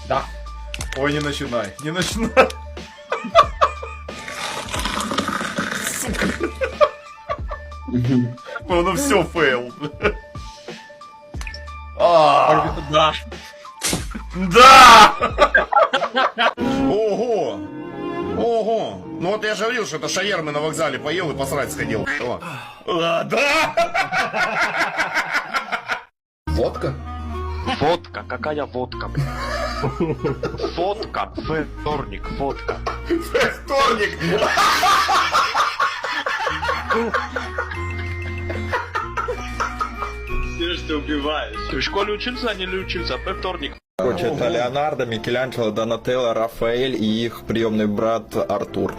Да. Ой, не начинай, не начинай. Сука. Ну все, фейл. Да. Да! Ого! Ого! Ну вот я же говорил, что это шаермы на вокзале поел и посрать сходил. О. Да! Водка? Водка, какая водка, блин? Фотка, вторник, фотка. Вторник! Ты что убиваешь? Ты в школе учился, а не учился? Вторник. Короче, это Леонардо, Микеланджело, Донателло, Рафаэль и их приемный брат Артур.